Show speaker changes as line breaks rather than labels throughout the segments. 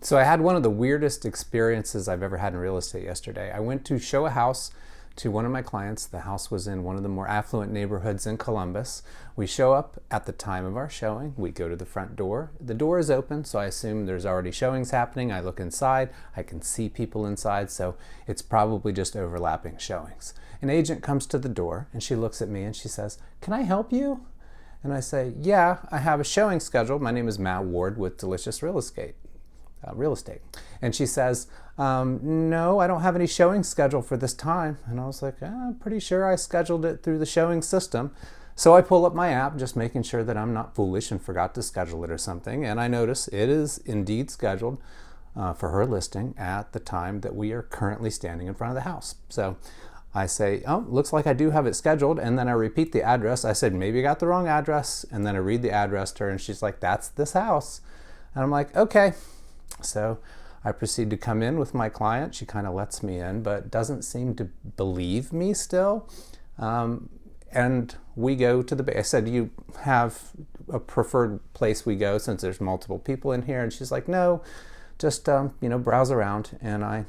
So I had one of the weirdest experiences I've ever had in real estate yesterday. I went to show a house to one of my clients. The house was in one of the more affluent neighborhoods in Columbus. We show up at the time of our showing. We go to the front door. The door is open, so I assume there's already showings happening. I look inside. I can see people inside, so it's probably just overlapping showings. An agent comes to the door, and she looks at me and she says, "Can I help you?" And I say, "Yeah, I have a showing scheduled. My name is Matt Ward with Delicious Real Estate. And she says, "No, I don't have any showing scheduled for this time." And I was like, "I'm pretty sure I scheduled it through the showing system." So I pull up my app, just making sure that I'm not foolish and forgot to schedule it or something. And I notice it is indeed scheduled for her listing at the time that we are currently standing in front of the house. So I say, "Oh, looks like I do have it scheduled." And then I repeat the address. I said, "Maybe I got the wrong address." And then I read the address to her and she's like, "That's this house." And I'm like, "Okay." So I proceed to come in with my client. She kind of lets me in, but doesn't seem to believe me still. And we go to the, I said, "Do you have a preferred place we go since there's multiple people in here?" And she's like, "No, just, browse around." And I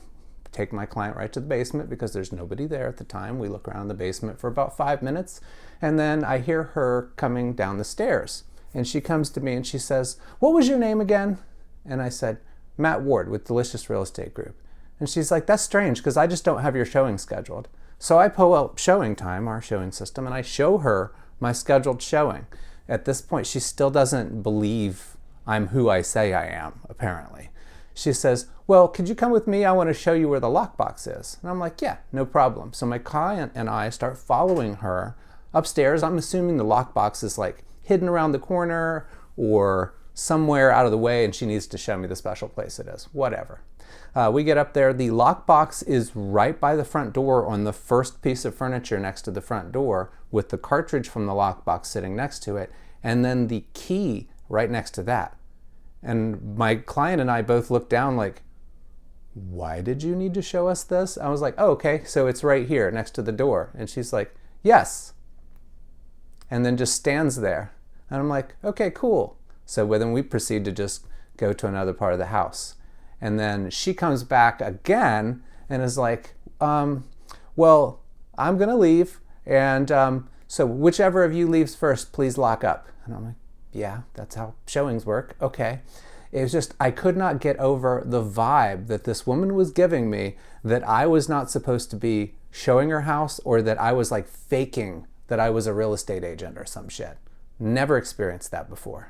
take my client right to the basement because there's nobody there at the time. We look around the basement for about 5 minutes, and then I hear her coming down the stairs. And she comes to me and she says, "What was your name again?" And I said, "Matt Ward with Delicious Real Estate Group." And she's like, "That's strange because I just don't have your showing scheduled." So I pull up Showing Time, our showing system, and I show her my scheduled showing. At this point, she still doesn't believe I'm who I say I am, apparently. She says, "Well, could you come with me? I want to show you where the lockbox is." And I'm like, "Yeah, no problem." So my client and I start following her upstairs. I'm assuming the lockbox is like hidden around the corner or somewhere out of the way, and she needs to show me the special place it is. Whatever. We get up there. The lockbox is right by the front door on the first piece of furniture next to the front door, with the cartridge from the lockbox sitting next to it, and then the key right next to that. And my client and I both looked down like, "Why did you need to show us this?" I was like, "Oh, okay, so it's right here next to the door." And she's like, "Yes." And then just stands there. And I'm like, "Okay, cool." So then we proceed to just go to another part of the house. And then she comes back again and is like, "Well, I'm going to leave. And so whichever of you leaves first, please lock up." And I'm like, "Yeah, that's how showings work. Okay." It was just, I could not get over the vibe that this woman was giving me that I was not supposed to be showing her house, or that I was like faking that I was a real estate agent or some shit. Never experienced that before.